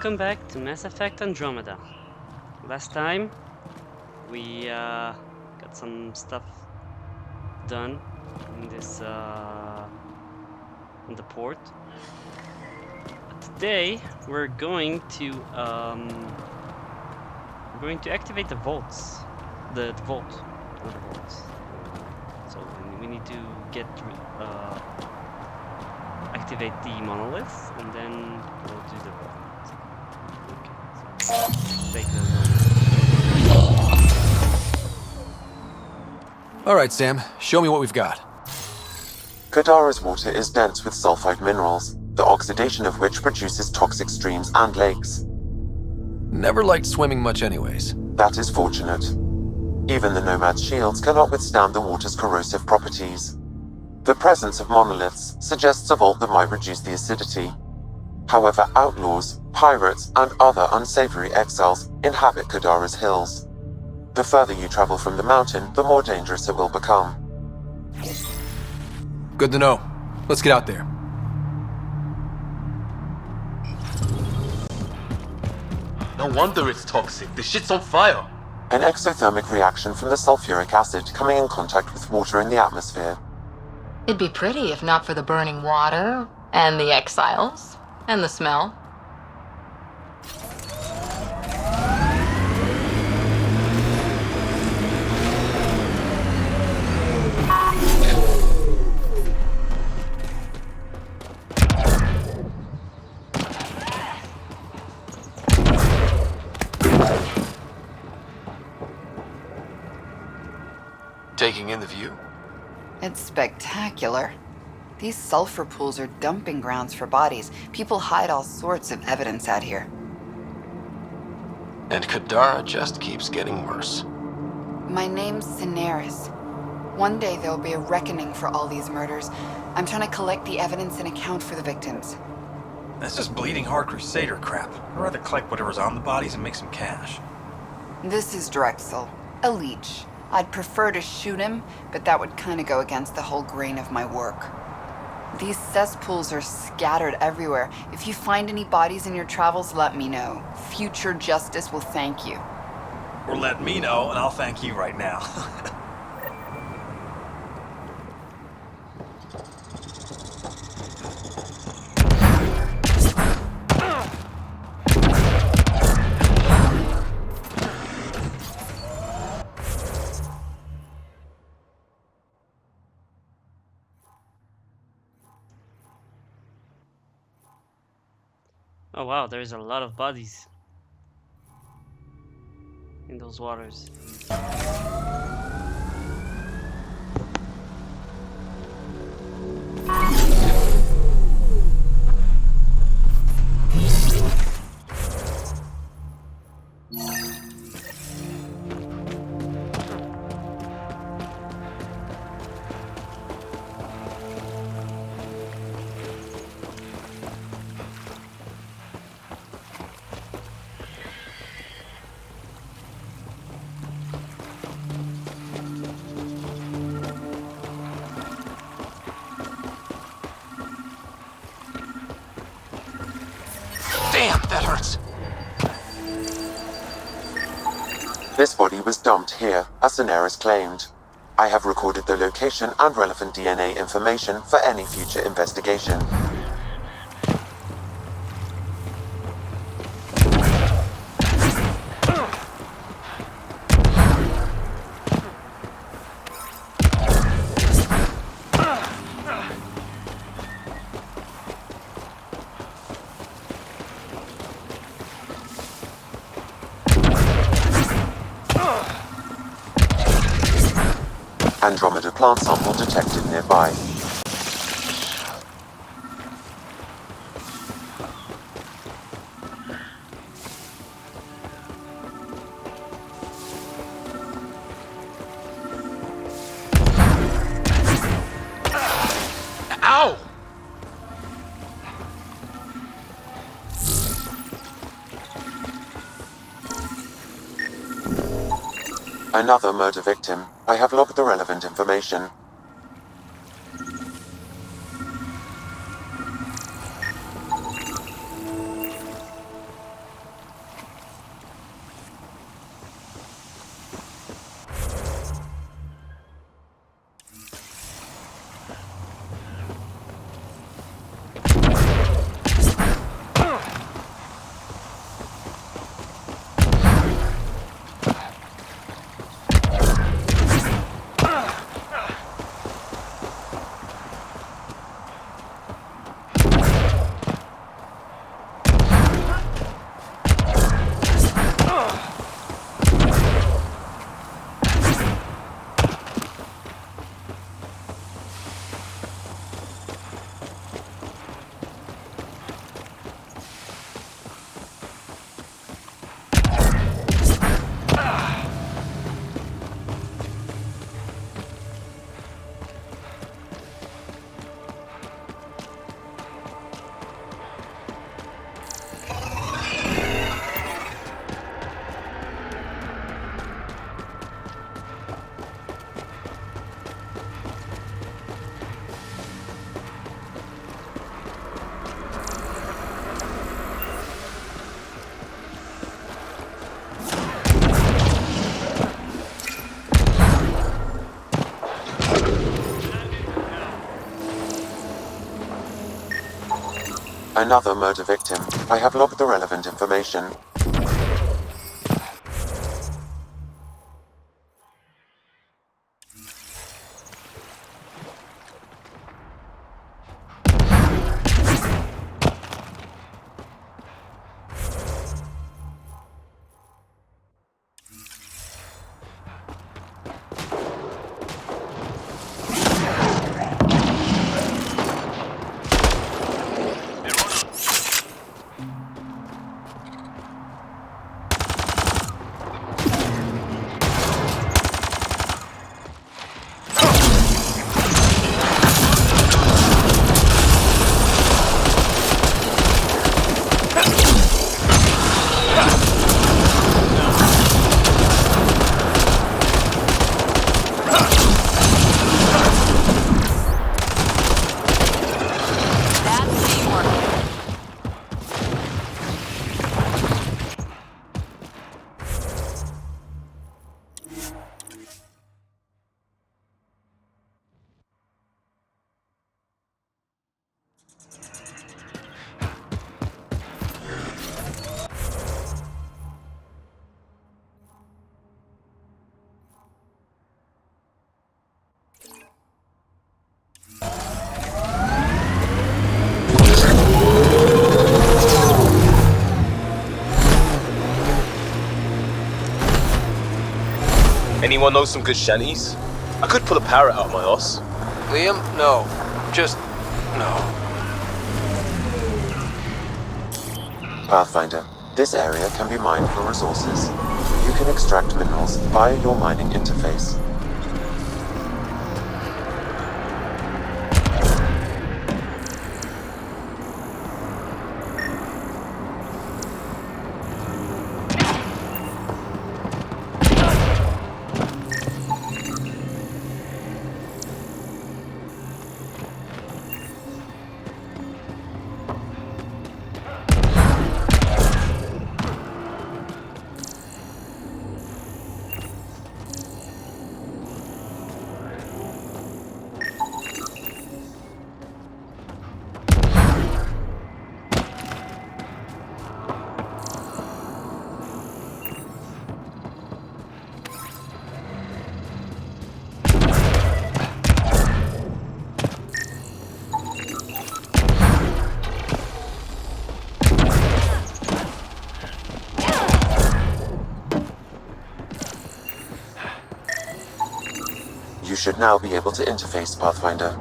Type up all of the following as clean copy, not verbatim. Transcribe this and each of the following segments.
Welcome back to Mass Effect Andromeda. Last time we got some stuff done in this in the port. But today we're going to activate the vaults, the vault, not the vaults. So we need to get activate the monoliths, and then we'll do the vault. Okay, so take the Alright, Sam. Show me what we've got. Kadara's water is dense with sulfide minerals, the oxidation of which produces toxic streams and lakes. Never liked swimming much anyways. That is fortunate. Even the Nomad's shields cannot withstand the water's corrosive properties. The presence of monoliths suggests a vault that might reduce the acidity. However, outlaws, pirates, and other unsavory exiles inhabit Kadara's hills. The further you travel from the mountain, the more dangerous it will become. Good to know. Let's get out there. No wonder it's toxic. The shit's on fire. An exothermic reaction from the sulfuric acid coming in contact with water in the atmosphere. It'd be pretty if not for the burning water, and the exiles, and the smell. Taking in the view? It's spectacular. These sulfur pools are dumping grounds for bodies. People hide all sorts of evidence out here. And Kadara just keeps getting worse. My name's Cineris. One day there'll be a reckoning for all these murders. I'm trying to collect the evidence and account for the victims. That's just bleeding heart crusader crap. I'd rather collect whatever's on the bodies and make some cash. This is Drexel, a leech. I'd prefer to shoot him, but that would kind of go against the whole grain of my work. These cesspools are scattered everywhere. If you find any bodies in your travels, let me know. Future justice will thank you. Or let me know, and I'll thank you right now. Oh wow, there's a lot of bodies in those waters. Damn, that hurts. This body was dumped here, as Cineris claimed. I have recorded the location and relevant DNA information for any future investigation. Andromeda plant sample detected nearby. Ow! Another murder victim. I have logged the relevant information. Another murder victim. I have logged the relevant information. Anyone know some good shanties? I could pull a parrot out of my ass. Liam? No. Just... no. Pathfinder, this area can be mined for resources. You can extract minerals via your mining interface. You should now be able to interface, Pathfinder.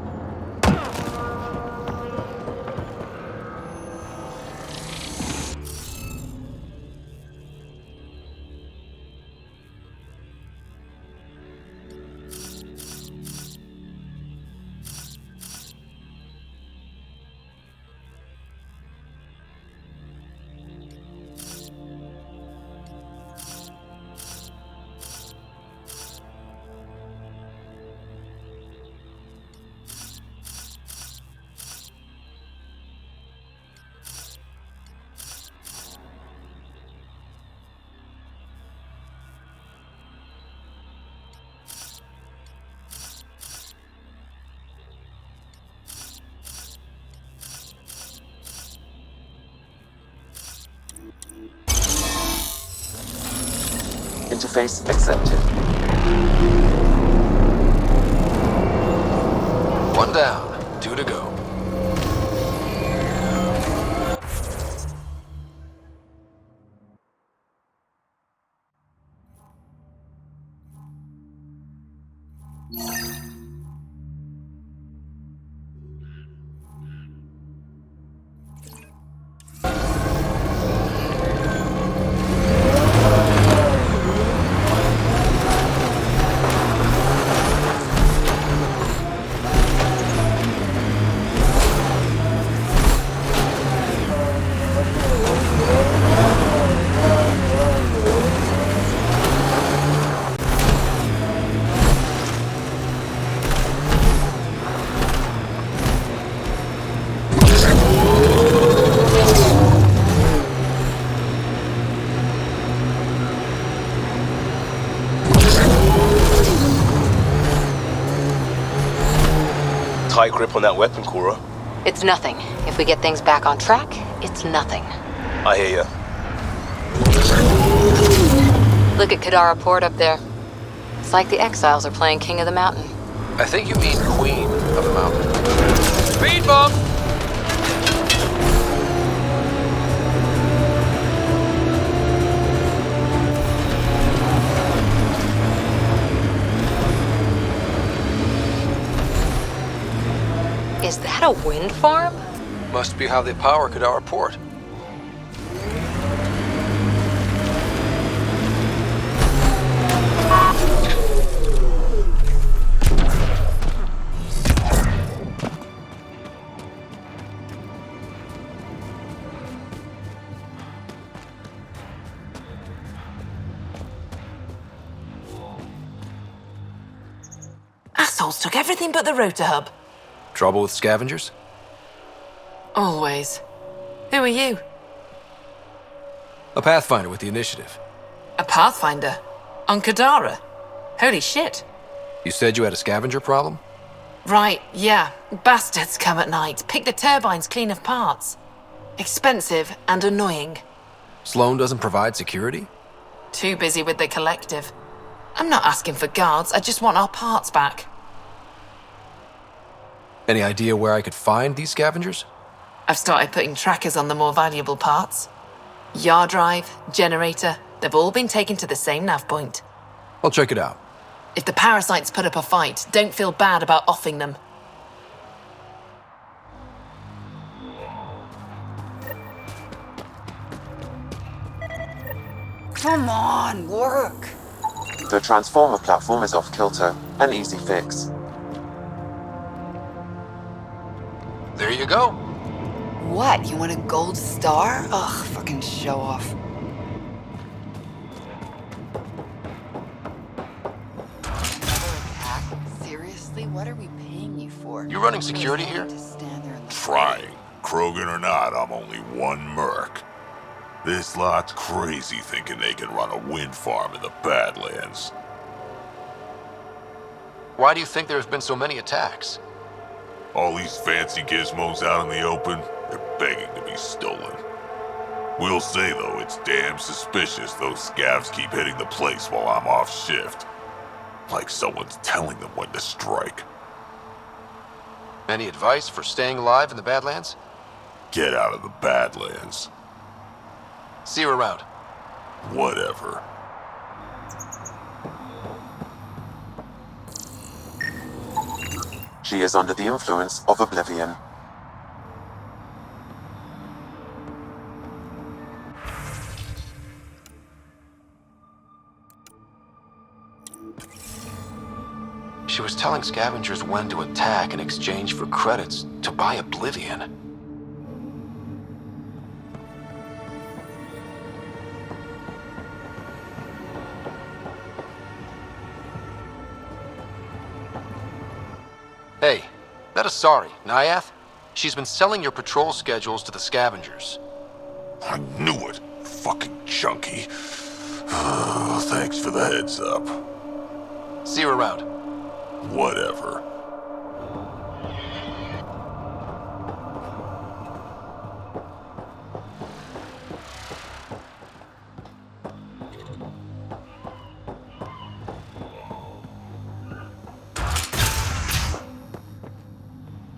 Interface accepted. One down, 2 to go. Tight grip on that weapon, Cora. It's nothing. If we get things back on track, it's nothing. I hear ya. Look at Kadara Port up there. It's like the exiles are playing King of the Mountain. I think you mean Queen of the Mountain. Speed bump! Is that a wind farm? Must be how they power Kadara Port. Assholes took everything but the rotor hub. Trouble with scavengers? Always. Who are you? A Pathfinder with the initiative. A Pathfinder? On Kadara? Holy shit. You said you had a scavenger problem? Right, yeah. Bastards come at night, pick the turbines clean of parts. Expensive and annoying. Sloane doesn't provide security? Too busy with the collective. I'm not asking for guards, I just want our parts back. Any idea where I could find these scavengers? I've started putting trackers on the more valuable parts. Yard drive, generator, they've all been taken to the same nav point. I'll check it out. If the parasites put up a fight, don't feel bad about offing them. Come on, work. The transformer platform is off kilter, an easy fix. There you go. What, you want a gold star? Ugh, fucking show off. Seriously, what are we paying you for? You running security here? To stand there and look- Trying. Krogan or not, I'm only one merc. This lot's crazy thinking they can run a wind farm in the Badlands. Why do you think there's been so many attacks? All these fancy gizmos out in the open, they're begging to be stolen. We'll say, though, it's damn suspicious those scavs keep hitting the place while I'm off shift. Like someone's telling them when to strike. Any advice for staying alive in the Badlands? Get out of the Badlands. See you around. Whatever. She is under the influence of oblivion. She was telling scavengers when to attack in exchange for credits to buy oblivion. Hey, that Asari, Nyath? She's been selling your patrol schedules to the scavengers. I knew it. Fucking junkie. Thanks for the heads up. See you around. Whatever.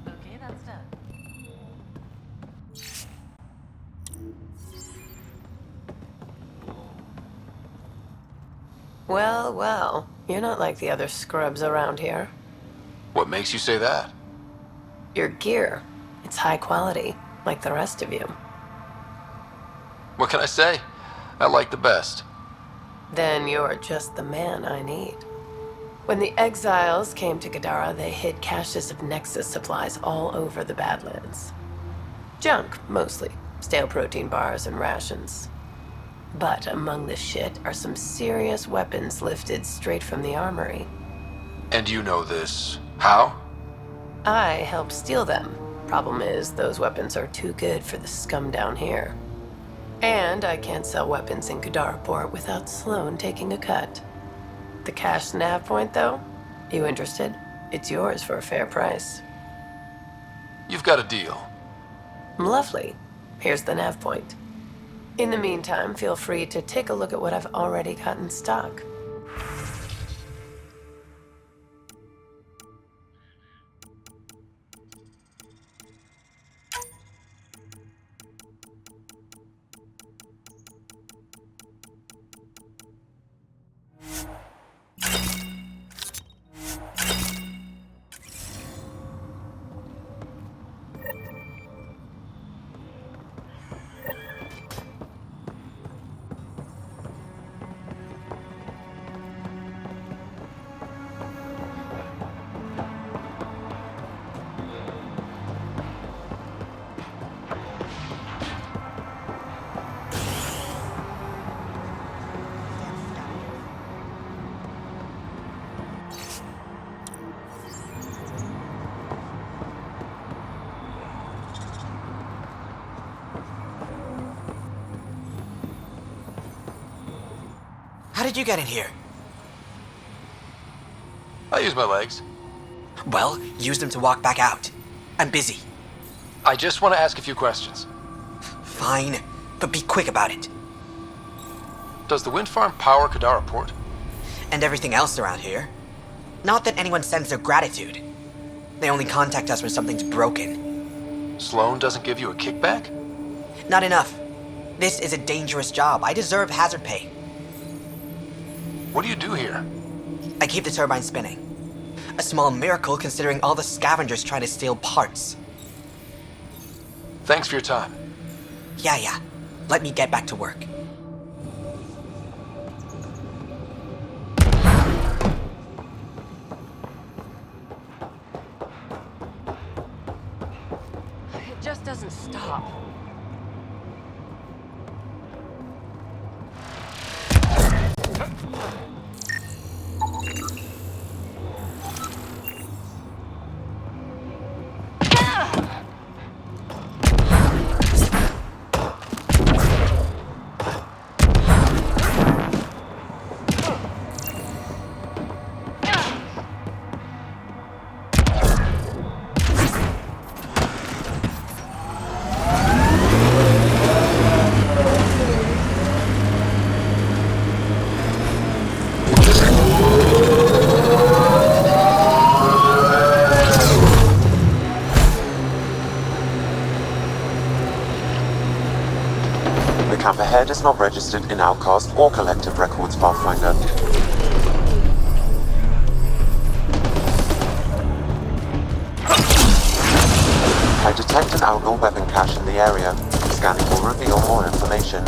Okay, that's done. Well, well. You're not like the other scrubs around here. What makes you say that? Your gear. It's high quality, like the rest of you. What can I say? I like the best. Then you're just the man I need. When the exiles came to Kadara, they hid caches of Nexus supplies all over the Badlands. Junk, mostly. Stale protein bars and rations. But among the shit are some serious weapons lifted straight from the armory. And you know this. How? I helped steal them. Problem is, those weapons are too good for the scum down here. And I can't sell weapons in Kadara Port without Sloane taking a cut. The cash nav point, though? You interested? It's yours for a fair price. You've we've got a deal. Lovely. Here's the nav point. In the meantime, feel free to take a look at what I've already got in stock. How did you get in here? I use my legs. Well, use them to walk back out. I'm busy. I just want to ask a few questions. Fine, but be quick about it. Does the wind farm power Kadara Port? And everything else around here. Not that anyone sends their gratitude. They only contact us when something's broken. Sloane doesn't give you a kickback? Not enough. This is a dangerous job. I deserve hazard pay. What do you do here? I keep the turbine spinning. A small miracle considering all the scavengers try to steal parts. Thanks for your time. Yeah. Let me get back to work. It just doesn't stop. Camp ahead is not registered in Outcast or Collective Records Pathfinder. I detect an outlaw weapon cache in the area. Scanning will reveal more information.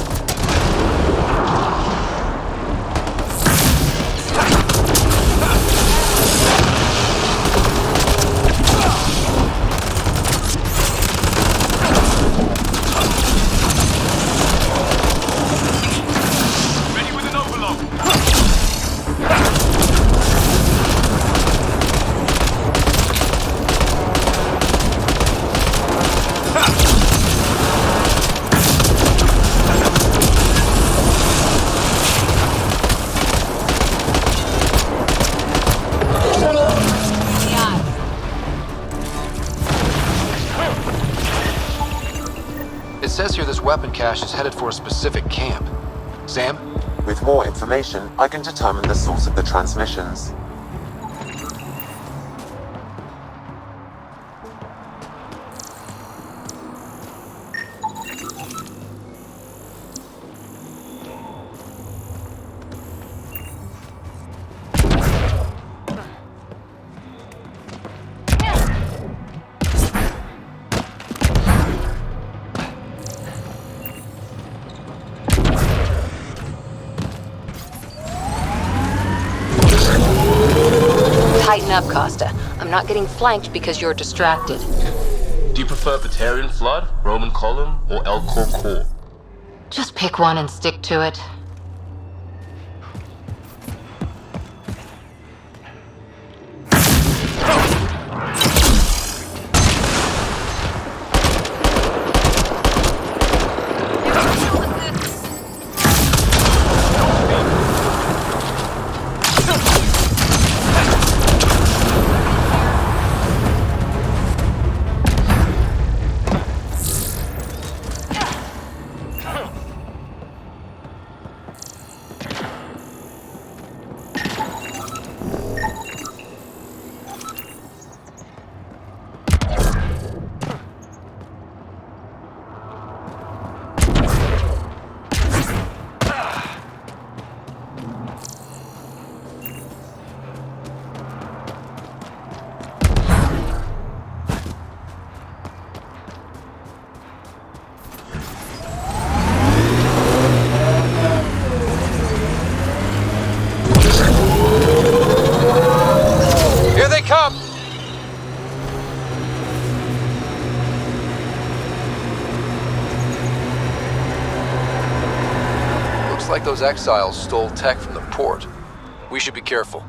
It says here this weapon cache is headed for a specific camp. Sam? With more information, I can determine the source of the transmissions. Tighten up, Costa. I'm not getting flanked because you're distracted. Do you prefer Batarian Flood, Roman Column, or Elcor Core? Just pick one and stick to it. like those exiles stole tech from the port. We should be careful.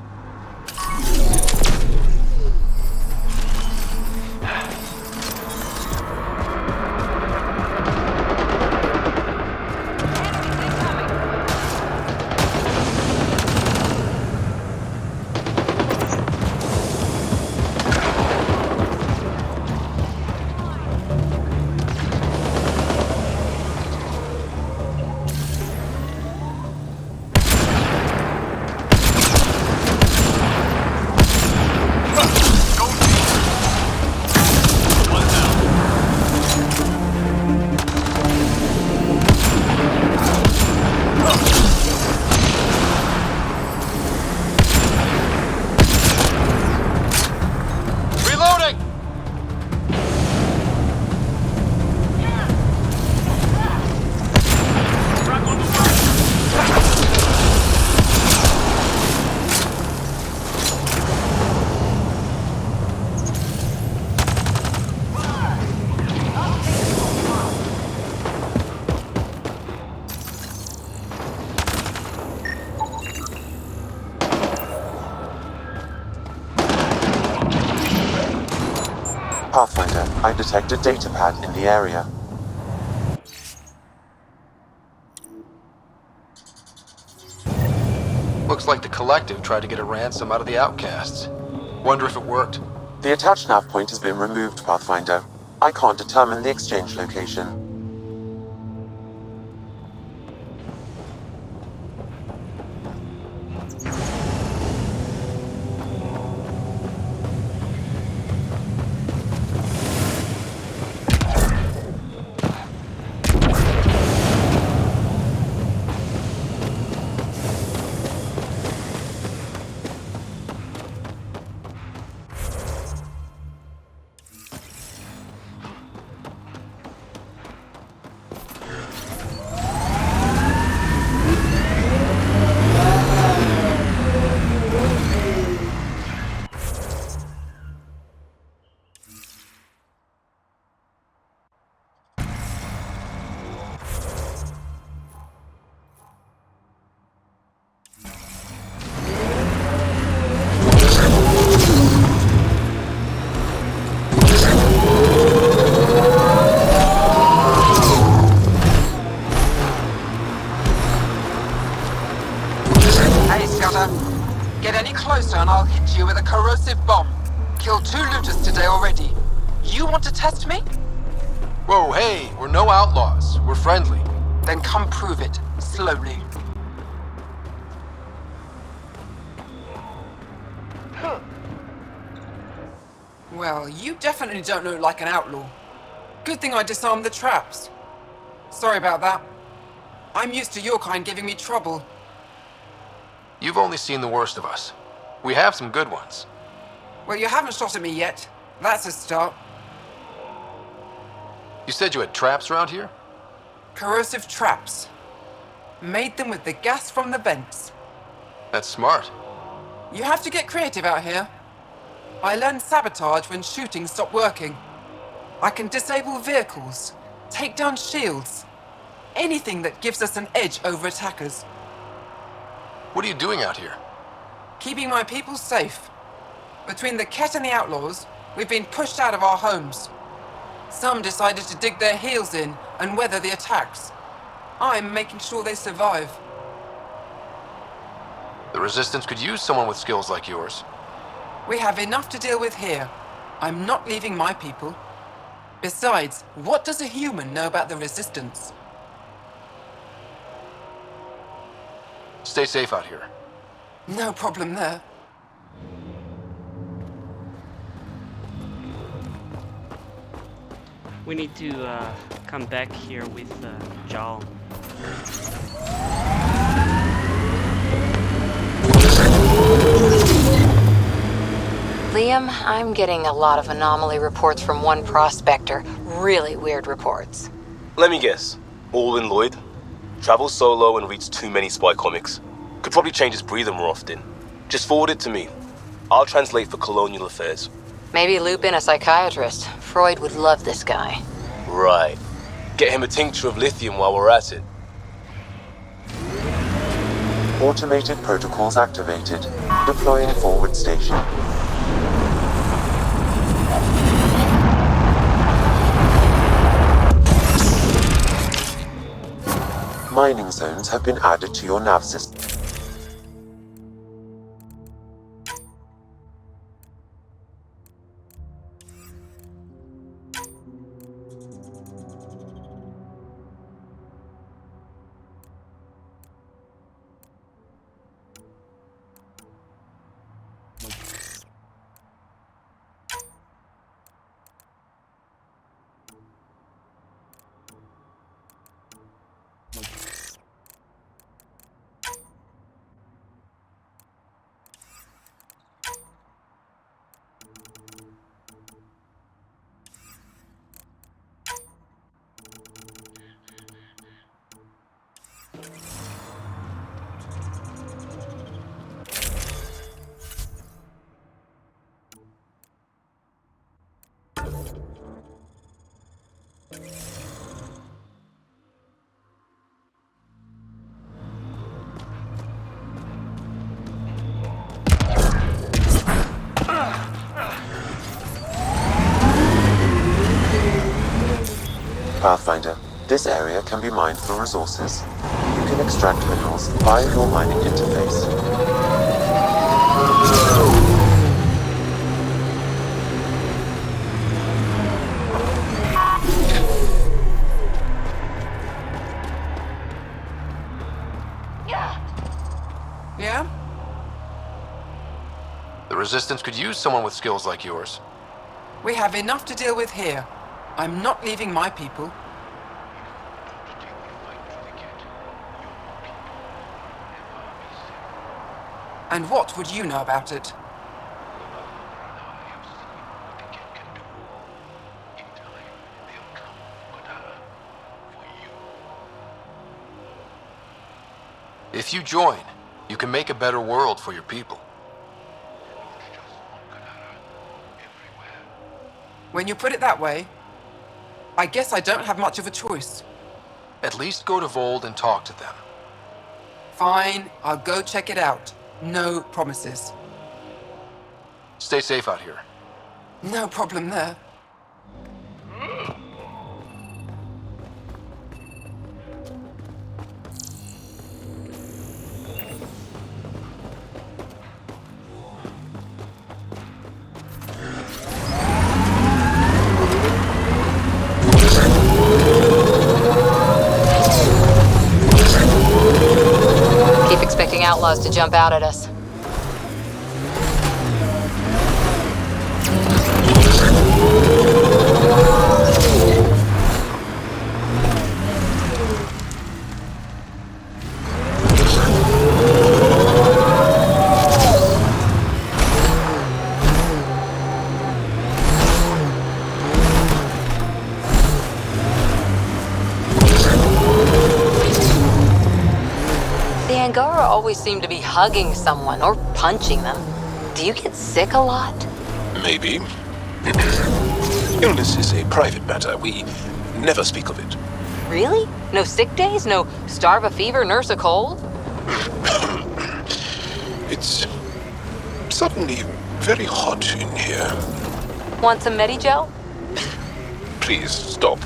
Pathfinder, I detect a data pad in the area. Looks like the Collective tried to get a ransom out of the outcasts. Wonder if it worked. The attached nav point has been removed, Pathfinder. I can't determine the exchange location. Get any closer and I'll hit you with a corrosive bomb. Killed 2 looters today already. You want to test me? Whoa, hey, we're no outlaws. We're friendly. Then come prove it, slowly. Well, you definitely don't look like an outlaw. Good thing I disarmed the traps. Sorry about that. I'm used to your kind giving me trouble. You've only seen the worst of us. We have some good ones. Well, you haven't shot at me yet. That's a start. You said you had traps around here? Corrosive traps. Made them with the gas from the vents. That's smart. You have to get creative out here. I learned sabotage when shooting stopped working. I can disable vehicles, take down shields, anything that gives us an edge over attackers. What are you doing out here? Keeping my people safe. Between the Ket and the outlaws, we've been pushed out of our homes. Some decided to dig their heels in and weather the attacks. I'm making sure they survive. The Resistance could use someone with skills like yours. We have enough to deal with here. I'm not leaving my people. Besides, what does a human know about the Resistance? Stay safe out here. No problem there. We need to come back here with Jal. Liam, I'm getting a lot of anomaly reports from one prospector. Really weird reports. Let me guess. Alwyn Lloyd? Travels solo and reads too many spy comics. Could probably change his breather more often. Just forward it to me. I'll translate for colonial affairs. Maybe loop in a psychiatrist. Freud would love this guy. Right. Get him a tincture of lithium while we're at it. Automated protocols activated. Deploying forward station. Mining zones have been added to your nav system. Pathfinder, this area can be mined for resources. You can extract minerals via your mining interface. Yeah? The Resistance could use someone with skills like yours. We have enough to deal with here. I'm not leaving my people. And what would you know about it? If you join, you can make a better world for your people. When you put it that way, I guess I don't have much of a choice. At least go to Vold and talk to them. Fine, I'll go check it out. No promises. Stay safe out here. No problem there. Keep expecting outlaws to jump out at us. Always seem to be hugging someone or punching them. Do you get sick a lot? Maybe. Illness is a private matter. We never speak of it. Really? No sick days? No starve a fever, nurse a cold? It's suddenly very hot in here. Want some Medigel? Please, stop.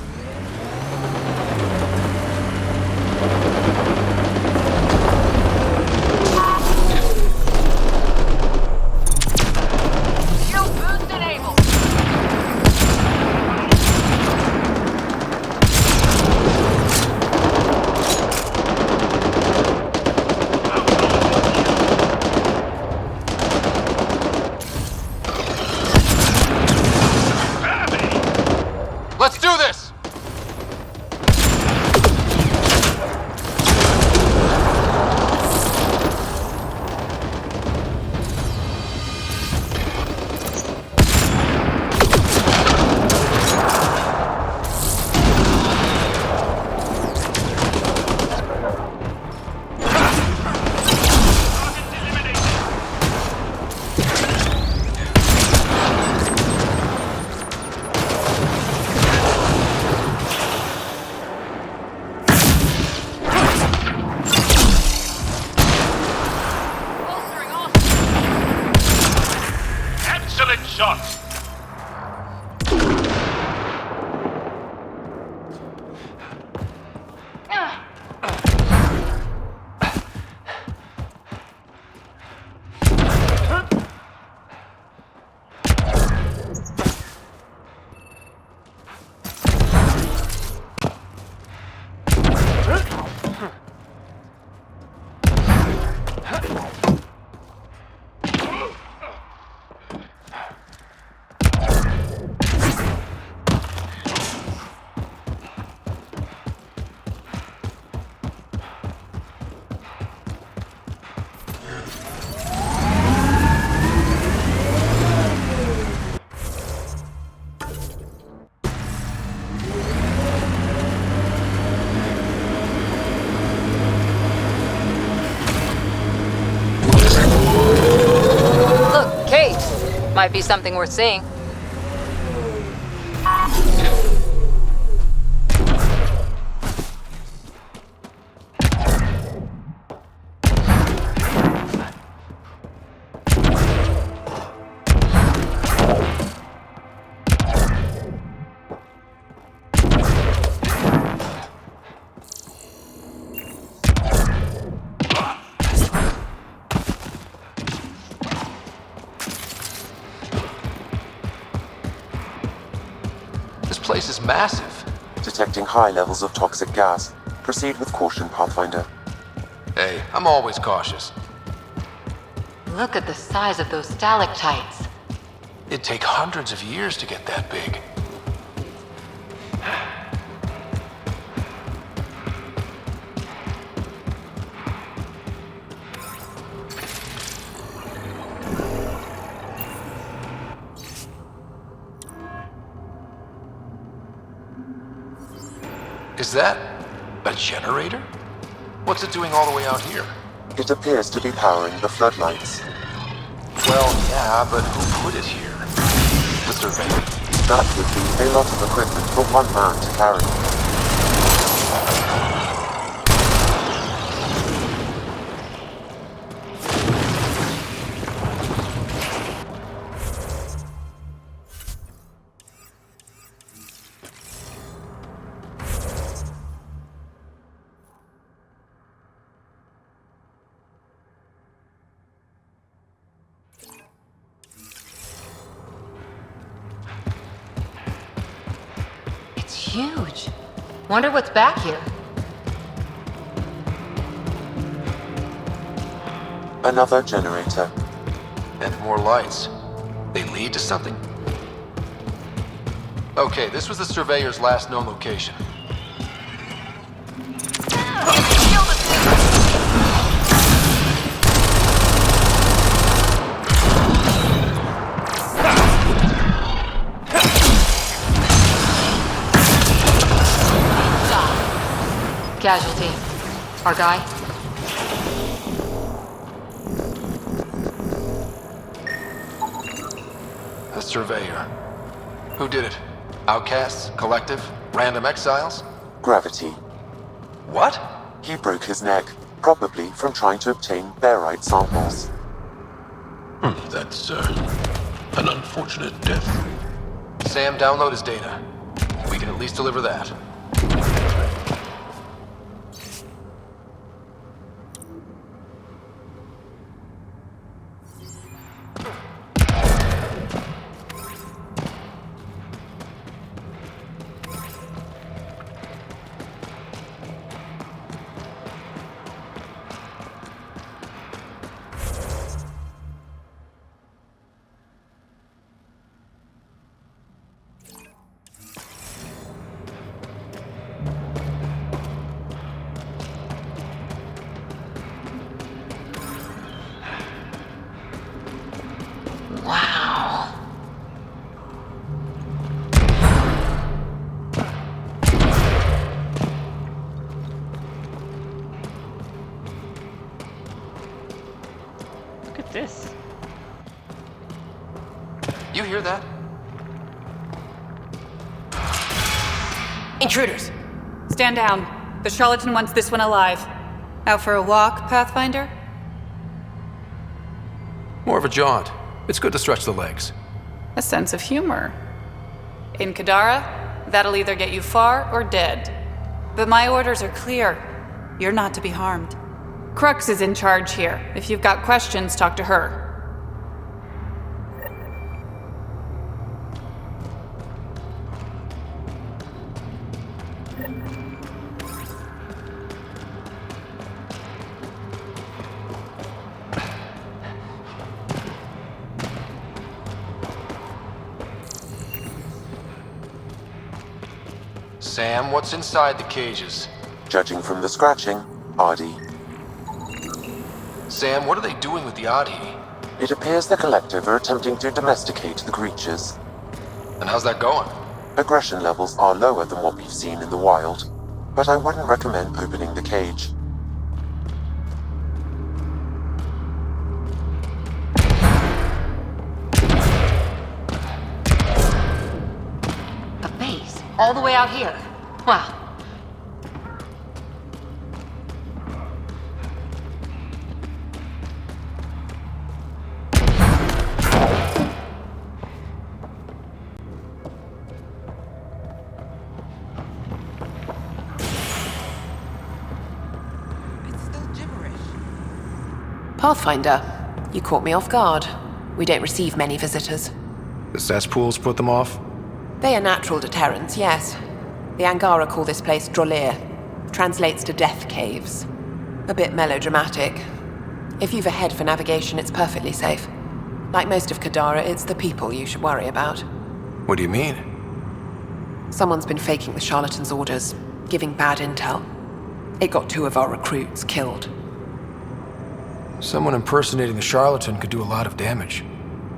Let's do this! done. Might be something worth seeing. This place is massive. Detecting high levels of toxic gas. Proceed with caution, Pathfinder. Hey, I'm always cautious. Look at the size of those stalactites. It'd take hundreds of years to get that big. Is that a generator? What's it doing all the way out here? It appears to be powering the floodlights. Well, yeah, but who put it here? The surveyor. That would be a lot of equipment for one man to carry. Huge. Wonder what's back here. Another generator. And more lights. They lead to something? Okay, this was the surveyor's last known location. Casualty. Our guy? A surveyor. Who did it? Outcasts? Collective? Random exiles? Gravity. What? He broke his neck, probably from trying to obtain barite samples. That's, an unfortunate death. Sam, download his data. We can at least deliver that. Wow. Look at this. You hear that? Intruders! Stand down. The charlatan wants this one alive. Out for a walk, Pathfinder? More of a jaunt. It's good to stretch the legs. A sense of humor. In Kadara, that'll either get you far or dead. But my orders are clear. You're not to be harmed. Crux is in charge here. If you've got questions, talk to her. Sam, what's inside the cages? Judging from the scratching, Ardy. Sam, what are they doing with the Adi? It appears the Collective are attempting to domesticate the creatures. And how's that going? Aggression levels are lower than what we've seen in the wild, but I wouldn't recommend opening the cage. A base, all the way out here. Wow. Pathfinder, you caught me off guard. We don't receive many visitors. The cesspools put them off? They are natural deterrents, yes. The Angara call this place Drolir. Translates to death caves. A bit melodramatic. If you've a head for navigation, it's perfectly safe. Like most of Kadara, it's the people you should worry about. What do you mean? Someone's been faking the charlatan's orders, giving bad intel. It got 2 of our recruits killed. Someone impersonating the charlatan could do a lot of damage.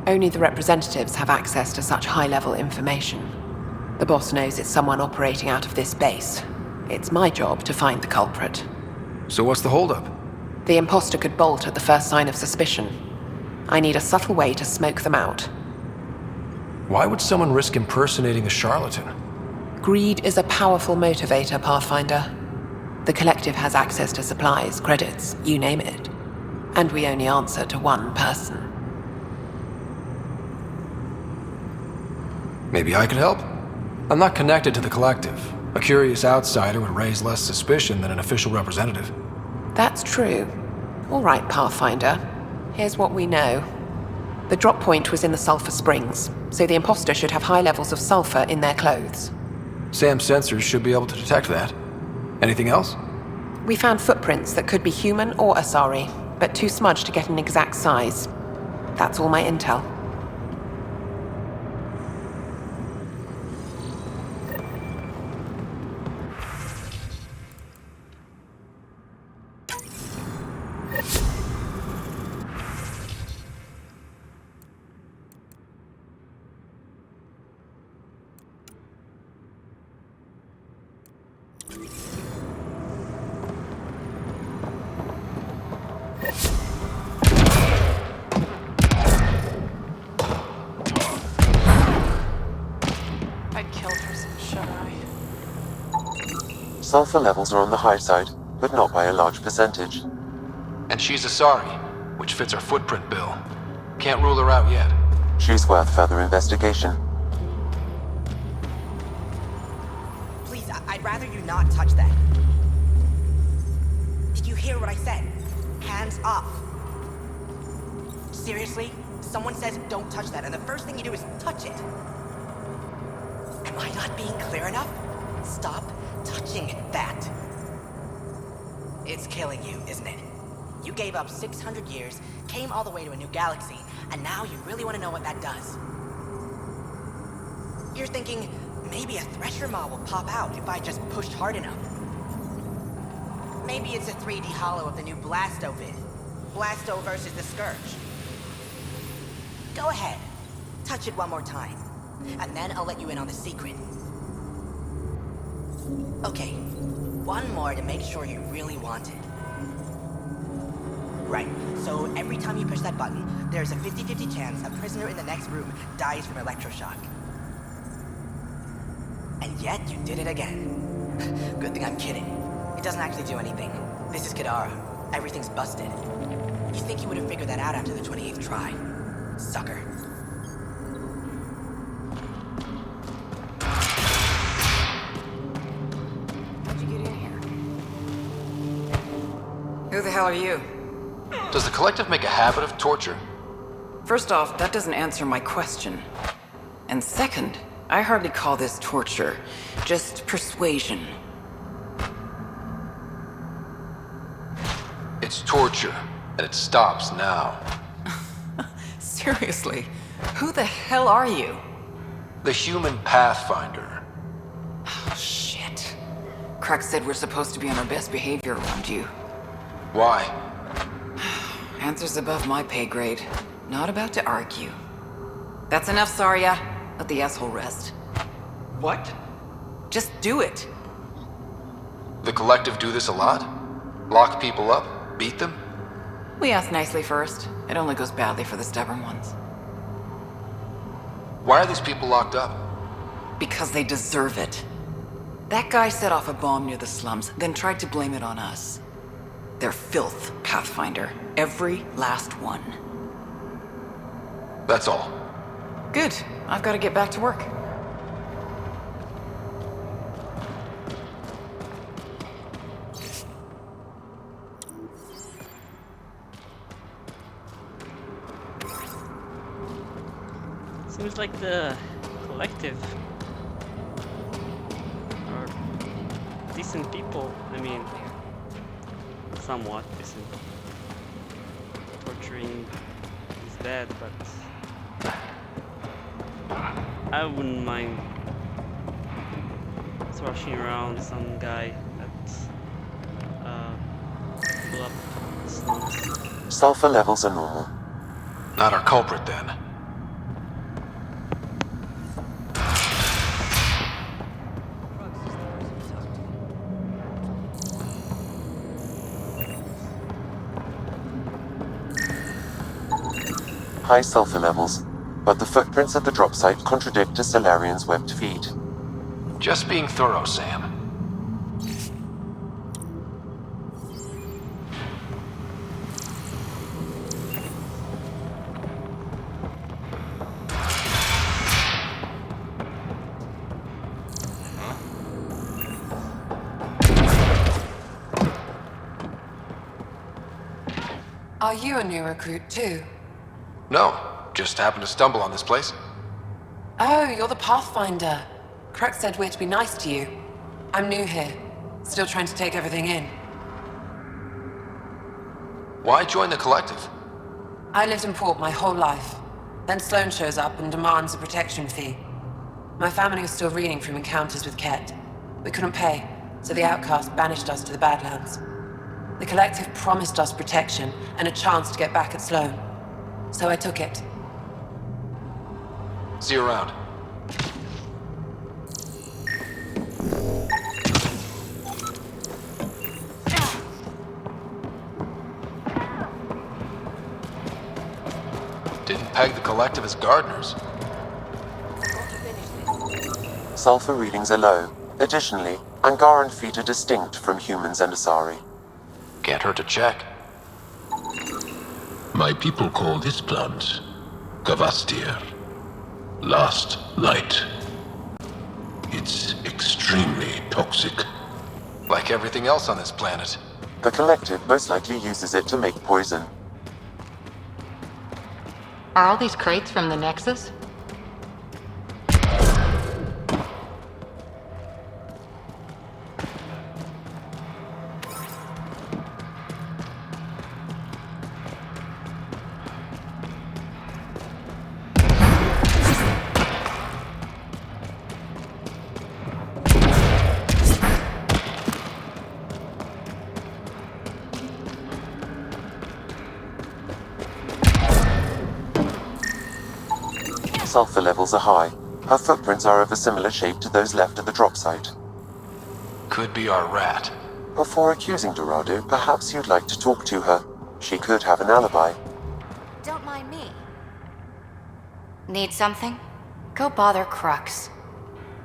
Only the representatives have access to such high-level information. The boss knows it's someone operating out of this base. It's my job to find the culprit. So what's the holdup? The imposter could bolt at the first sign of suspicion. I need a subtle way to smoke them out. Why would someone risk impersonating the charlatan? Greed is a powerful motivator, Pathfinder. The Collective has access to supplies, credits, you name it. And we only answer to one person. Maybe I could help? I'm not connected to the Collective. A curious outsider would raise less suspicion than an official representative. That's true. All right, Pathfinder. Here's what we know. The drop point was in the sulfur springs, so the imposter should have high levels of sulfur in their clothes. Sam's sensors should be able to detect that. Anything else? We found footprints that could be human or Asari, but too smudged to get an exact size. That's all my intel. Sulfur levels are on the high side, but not by a large percentage. And she's Asari, which fits our footprint bill. Can't rule her out yet. She's worth further investigation. Please, I'd rather you not touch that. Did you hear what I said? Hands off. Seriously? Someone says don't touch that, and the first thing you do is touch it. Am I not being clear enough? Stop touching that. It's killing you, isn't it? You gave up 600 years, came all the way to a new galaxy, and now you really want to know what that does. You're thinking, maybe a Thresher Maw will pop out if I just pushed hard enough. Maybe it's a 3D holo of the new Blasto vid. Blasto versus the Scourge. Go ahead. Touch it one more time. And then I'll let you in on the secret. Okay, one more to make sure you really want it. Right, so every time you push that button, there's a 50-50 chance a prisoner in the next room dies from electroshock. And yet you did it again. Good thing I'm kidding. It doesn't actually do anything. This is Kadara. Everything's busted. You think you would have figured that out after the 28th try? Sucker. Who the hell are you? Does the Collective make a habit of torture? First off, that doesn't answer my question. And second, I hardly call this torture, just persuasion. It's torture, and it stops now. Seriously, who the hell are you? The human Pathfinder. Oh, shit. Crux said we're supposed to be on our best behavior around you. Why? Answers above my pay grade. Not about to argue. That's enough, Saria. Let the asshole rest. What? Just do it. The Collective do this a lot? Lock people up? Beat them? We ask nicely first. It only goes badly for the stubborn ones. Why are these people locked up? Because they deserve it. That guy set off a bomb near the slums, then tried to blame it on us. They're filth, Pathfinder. Every last one. That's all. Good. I've got to get back to work. Seems like the Collective are decent people. I mean, somewhat decent. Torturing is bad, but I wouldn't mind thrashing around some guy that blew up slums. Sulfur levels are normal. Not our culprit, then. High sulfur levels, but the footprints at the drop site contradict a Solarian's webbed feet. Just being thorough, Sam. Are you a new recruit too? No, just happened to stumble on this place. Oh, you're the Pathfinder. Crux said we're to be nice to you. I'm new here. Still trying to take everything in. Why join the Collective? I lived in port my whole life. Then Sloane shows up and demands a protection fee. My family was still reeling from encounters with Ket. We couldn't pay, so the outcast banished us to the Badlands. The Collective promised us protection and a chance to get back at Sloane. So I took it. See you around. Didn't peg the Collective as gardeners. Sulfur readings are low. Additionally, Angaran feet are distinct from humans and Asari. Can't hurt to check. My people call this plant Gavastir. Last light. It's extremely toxic. Like everything else on this planet. The Collective most likely uses it to make poison. Are all these crates from the Nexus? Sulfur levels are high. Her footprints are of a similar shape to those left at the drop site. Could be our rat. Before accusing Dorado, perhaps you'd like to talk to her. She could have an alibi. Don't mind me. Need something? Go bother Crux.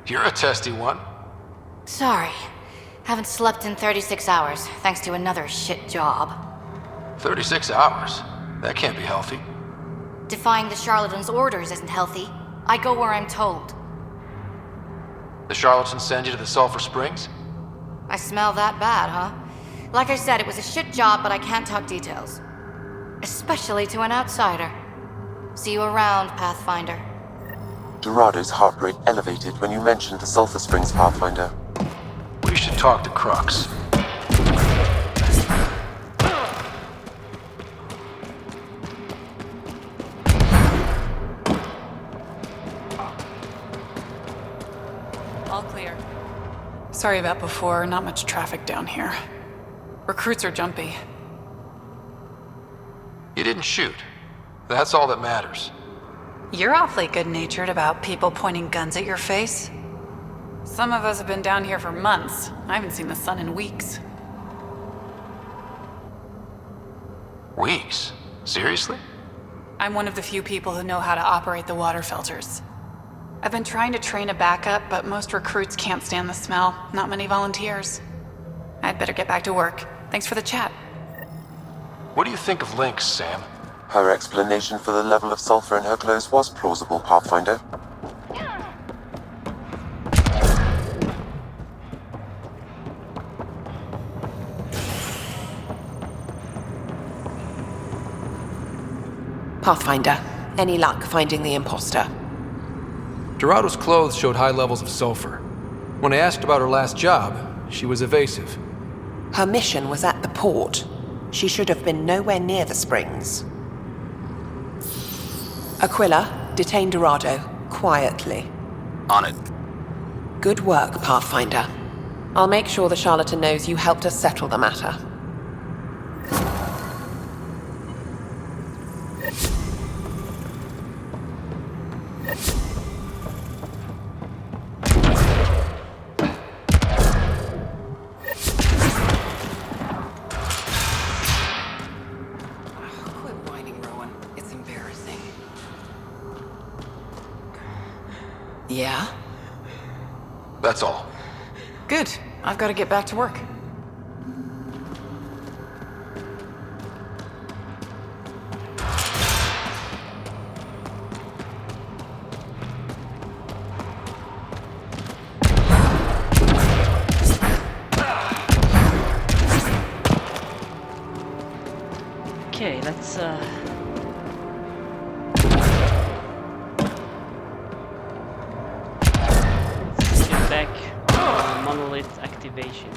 You're a testy one. Sorry. Haven't slept in 36 hours, thanks to another shit job. 36 hours? That can't be healthy. Defying the charlatan's orders isn't healthy. I go where I'm told. The charlatans send you to the Sulphur Springs? I smell that bad, huh? Like I said, it was a shit job, but I can't talk details. Especially to an outsider. See you around, Pathfinder. Dorado's heart rate elevated when you mentioned the Sulphur Springs, Pathfinder. We should talk to Crux. All clear. Sorry about before, not much traffic down here. Recruits are jumpy. You didn't shoot. That's all that matters. You're awfully good-natured about people pointing guns at your face. Some of us have been down here for months. I haven't seen the sun in weeks. Weeks? Seriously? I'm one of the few people who know how to operate the water filters. I've been trying to train a backup, but most recruits can't stand the smell. Not many volunteers. I'd better get back to work. Thanks for the chat. What do you think of Lynx, Sam? Her explanation for the level of sulfur in her clothes was plausible, Pathfinder. Pathfinder, any luck finding the imposter? Dorado's clothes showed high levels of sulfur. When I asked about her last job, she was evasive. Her mission was at the port. She should have been nowhere near the springs. Aquila, detain Dorado, quietly. On it. Good work, Pathfinder. I'll make sure the charlatan knows you helped us settle the matter. Yeah? That's all. Good. I've got to get back to work. Okay, let's get back to monolith activation.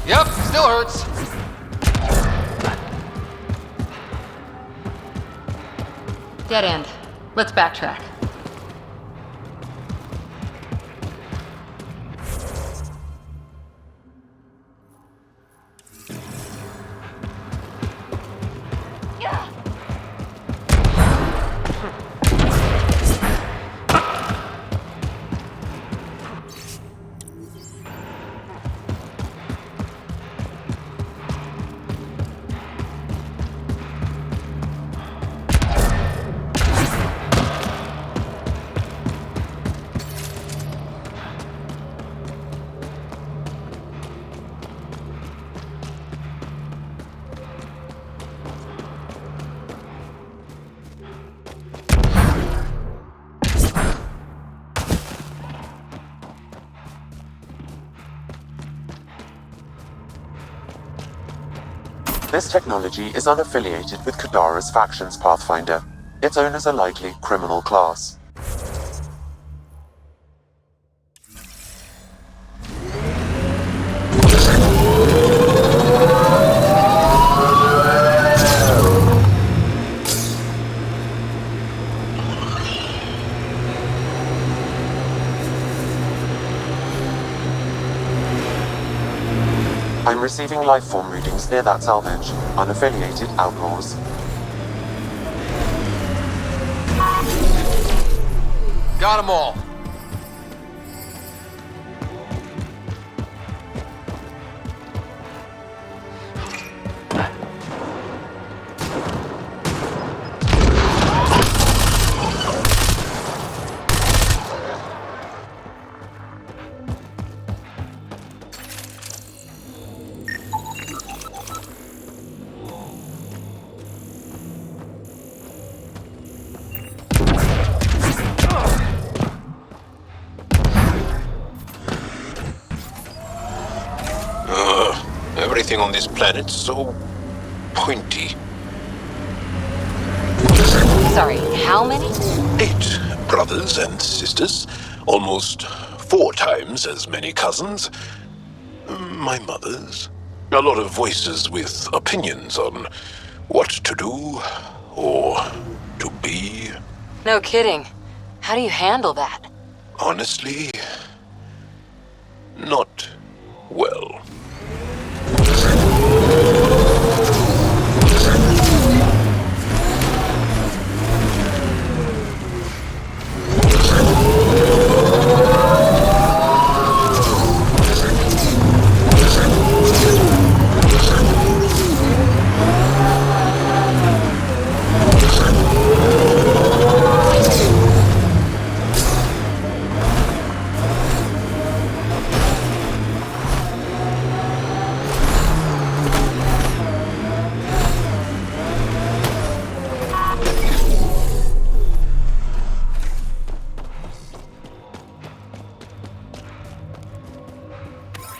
Yep, still hurts. Dead end. Let's backtrack. This technology is unaffiliated with Kadara's faction's Pathfinder. Its owners are likely criminal class. I'm receiving lifeform readings near that salvage. Unaffiliated outlaws. Got them all. Everything on this planet's so pointy. Sorry, how many? 8 brothers and sisters. Almost 4 times as many cousins. My mother's. A lot of voices with opinions on what to do or to be. No kidding. How do you handle that? Honestly, not well.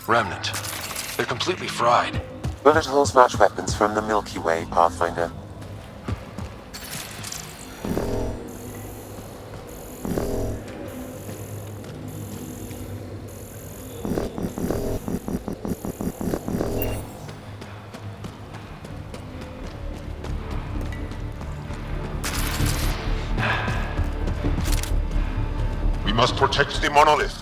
Remnant. They're completely fried. Bullet holes match weapons from the Milky Way, Pathfinder. We must protect the monolith.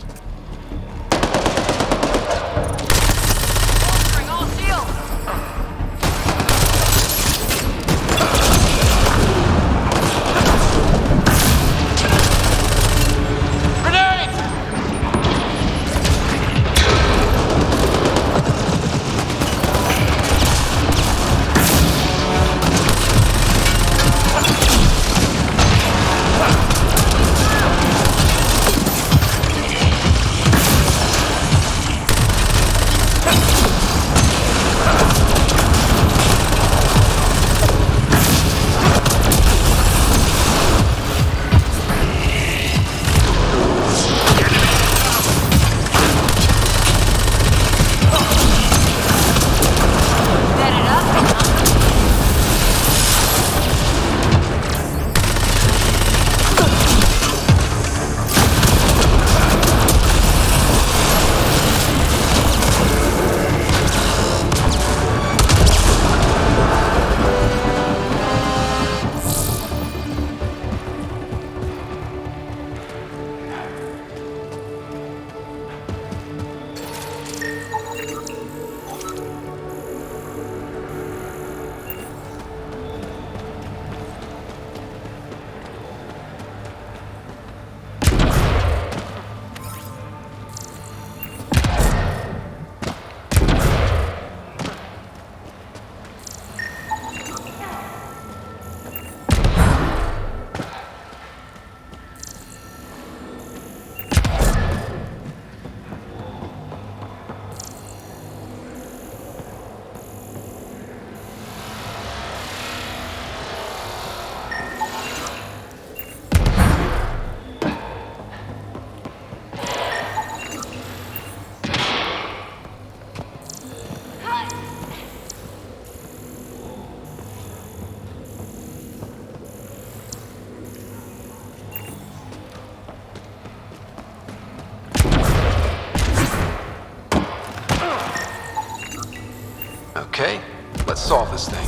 Okay, let's solve this thing.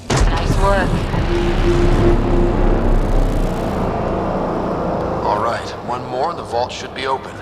Nice work. All right, one more and the vault should be open.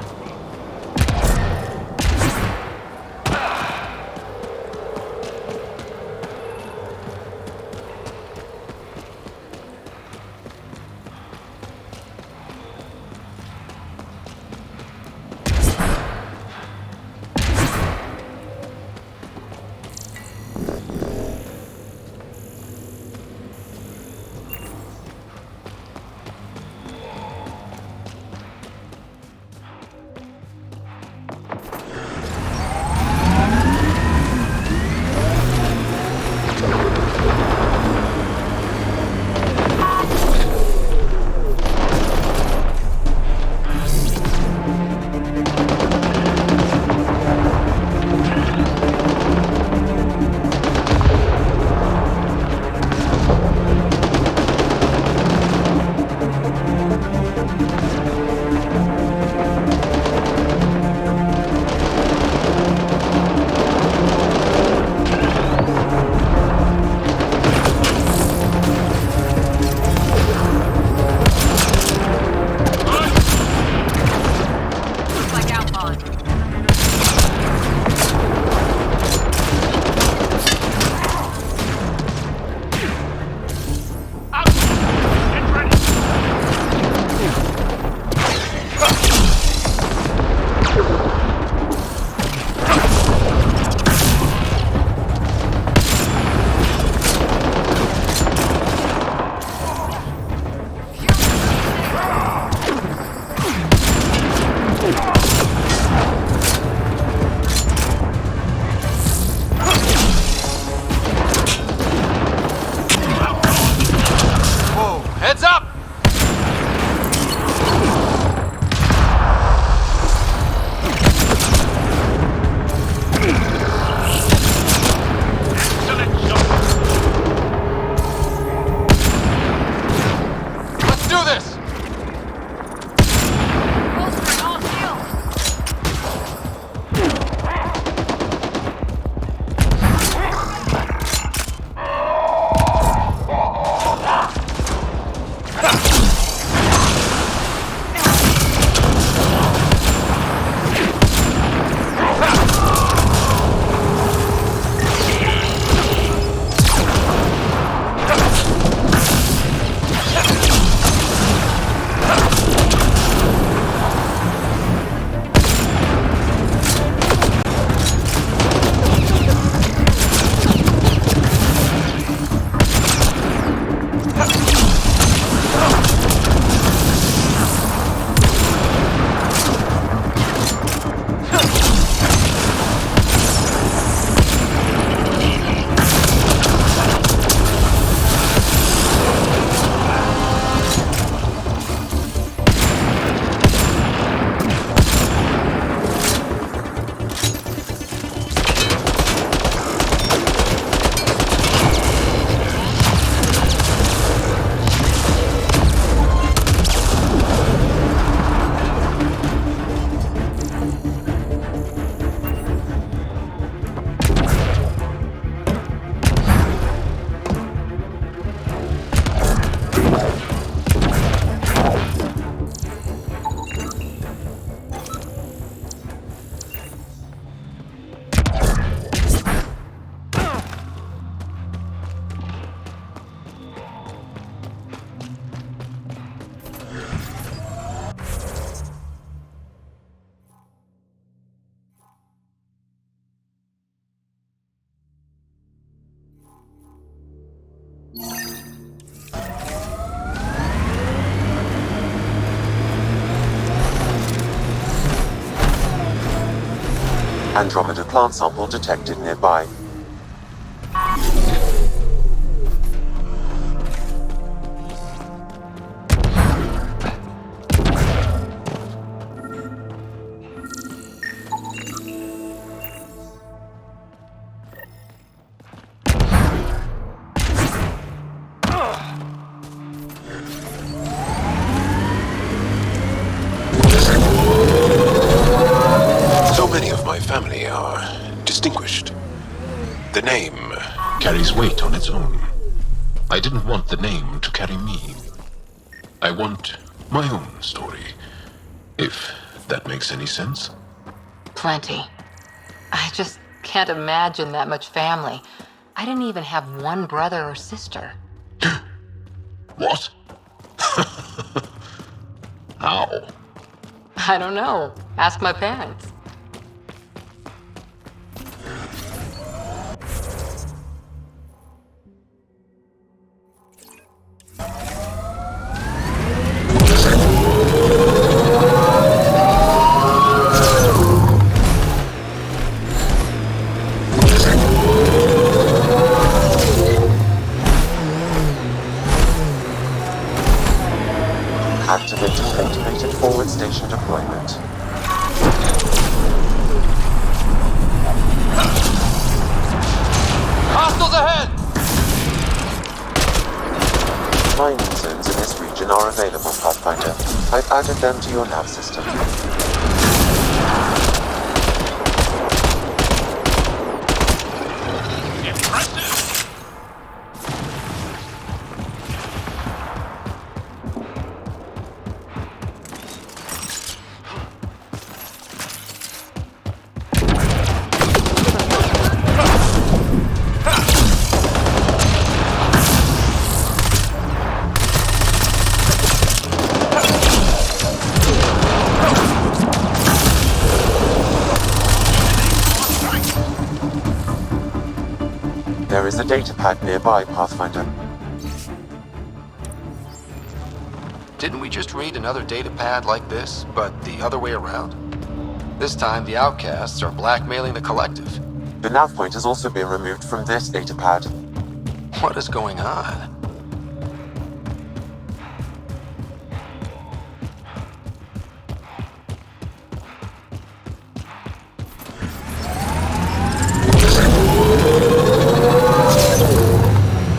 Andromeda plant sample detected nearby. distinguished. The name carries weight on its own. I didn't want the name to carry me. I want my own story, if that makes any sense. Plenty. I just can't imagine that much family. I didn't even have one brother or sister. What? How? I don't know. Ask my parents. Activating automated forward station deployment. Hostiles ahead! Mining zones in this region are available, Pathfinder. I've added them to your nav system. There is a data pad nearby, Pathfinder. Didn't we just read another data pad like this, but the other way around? This time, the outcasts are blackmailing the collective. The nav point has also been removed from this data pad. What is going on?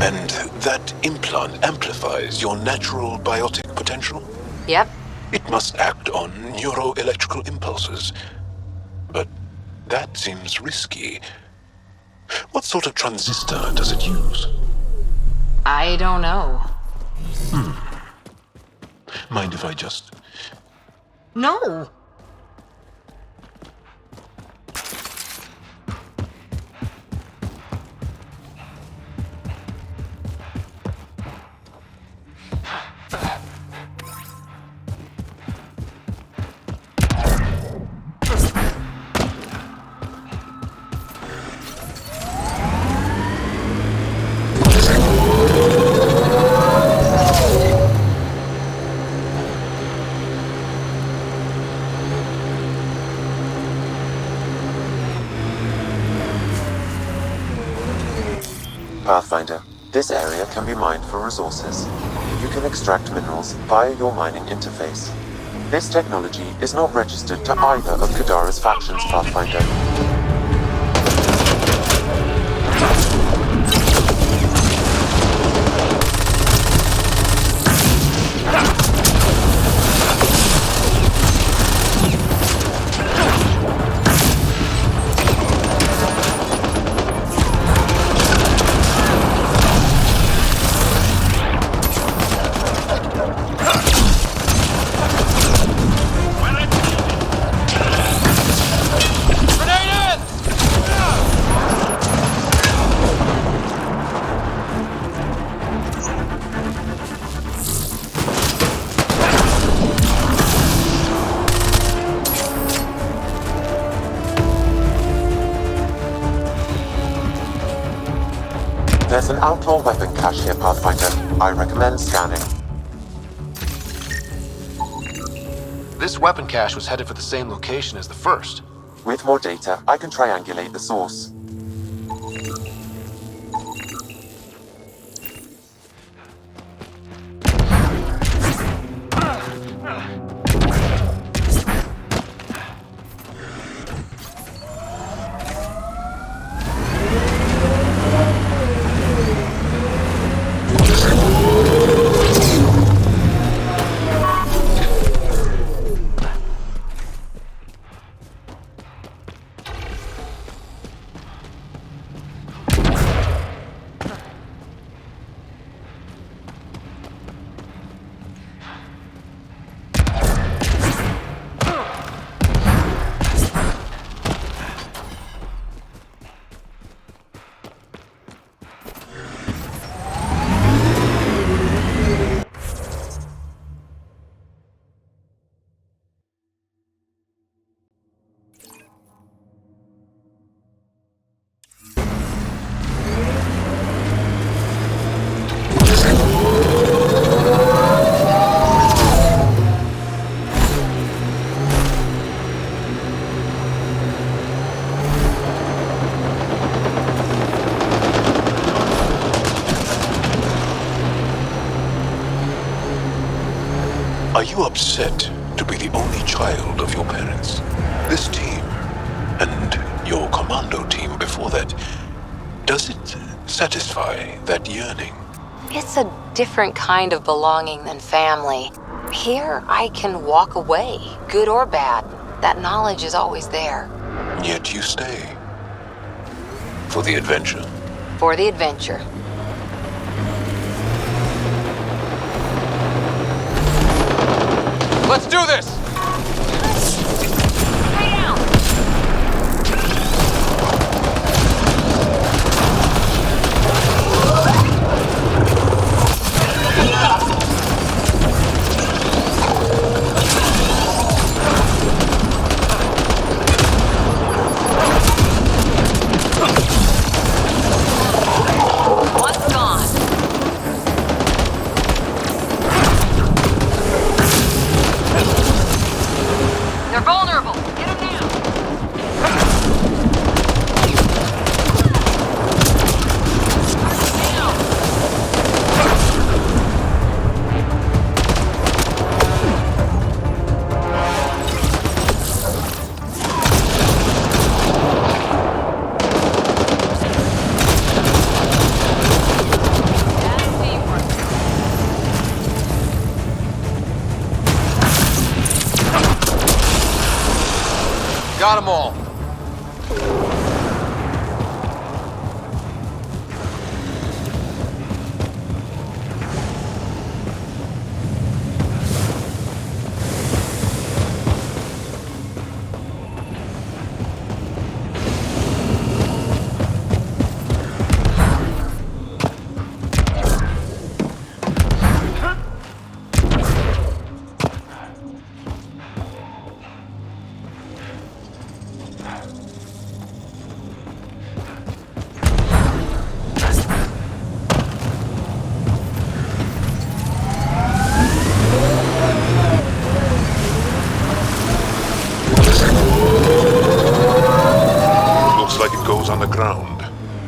And that implant amplifies your natural biotic potential? Yep. It must act on neuroelectrical impulses. But that seems risky. What sort of transistor does it use? I don't know. Mind if I just... No! Pathfinder, this area can be mined for resources. You can extract minerals via your mining interface. This technology is not registered to either of Kadara's factions, Pathfinder. There's an outlaw weapon cache here, Pathfinder. I recommend scanning. This weapon cache was headed for the same location as the first. With more data, I can triangulate the source. Are you upset to be the only child of your parents? This team, and your commando team before that, does it satisfy that yearning? It's a different kind of belonging than family. Here, I can walk away, good or bad. That knowledge is always there. Yet you stay. For the adventure. For the adventure. Let's do this! Stay down! One's gone. They're vulnerable. Get them down. Got them all. On the ground.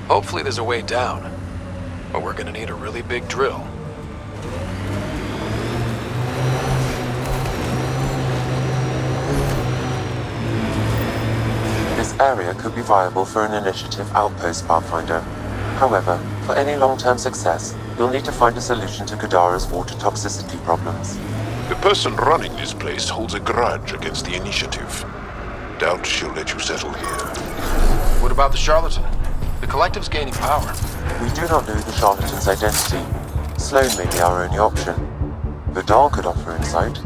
Hopefully there's a way down. But we're gonna need a really big drill. This area could be viable for an initiative outpost, Pathfinder. However, for any long-term success, you'll need to find a solution to Kadara's water toxicity problems. The person running this place holds a grudge against the initiative. Doubt she'll let you settle here. What about the charlatan? The collective's gaining power. We do not know the charlatan's identity. Sloane may be our only option. Vidal could offer insight.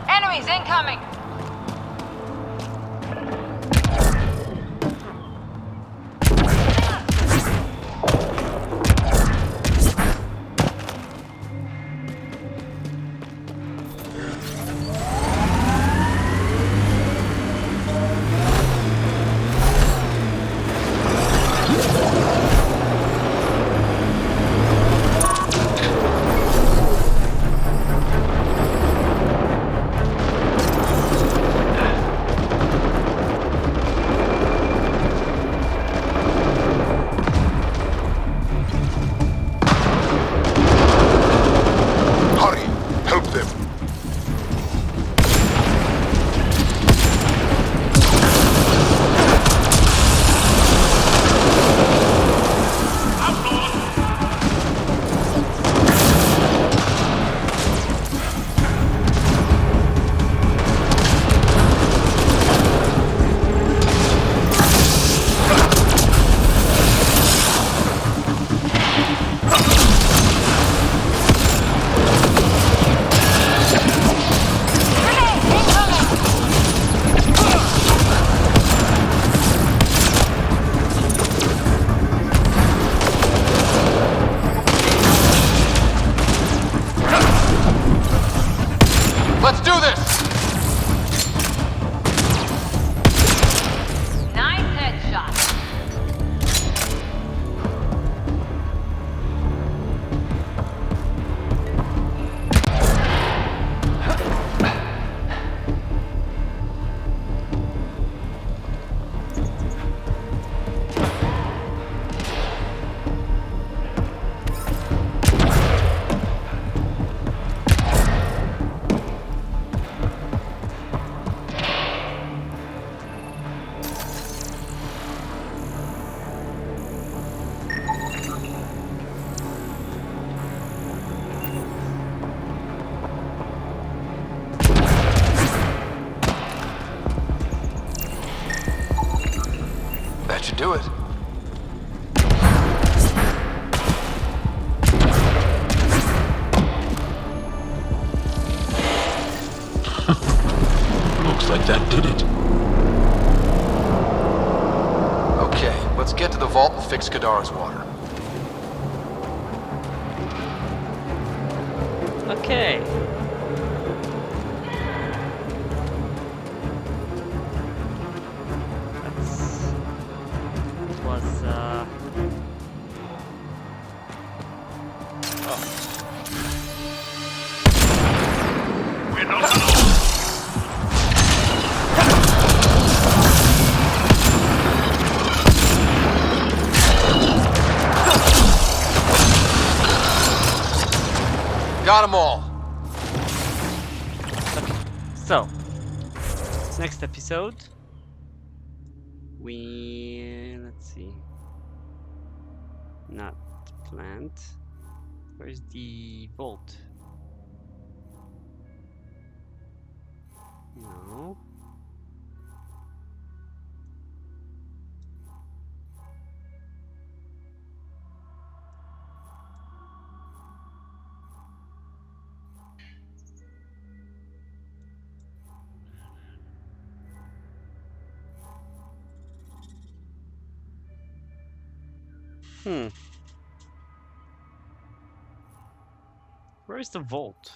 Enemies incoming! should do it. Looks like that did it. Okay, let's get to the vault and fix Kadara's water. Okay. That was Got them all. Okay, so next episode let's see. Not plant. Where's the vault? No. Where is the vault?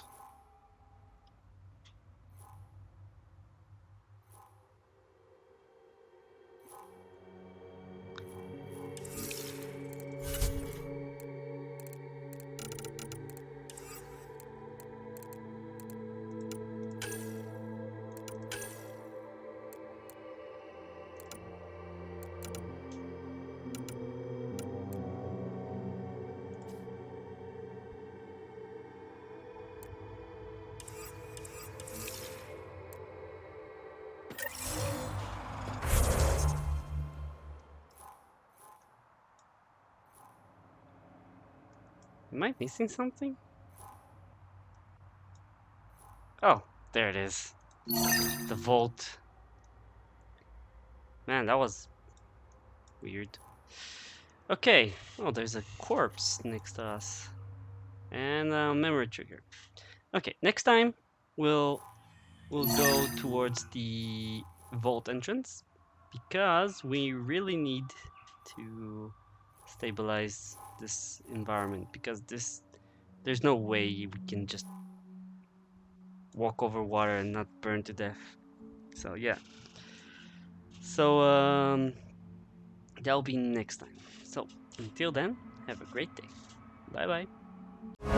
Am I missing something? Oh, there it is. The vault. Man, that was weird. Okay. Oh, there's a corpse next to us. And a memory trigger. Okay, next time we'll go towards the vault entrance because we really need to stabilize this environment because there's no way we can just walk over water and not burn to death. So yeah. So that'll be next time. So until then, have a great day. Bye bye.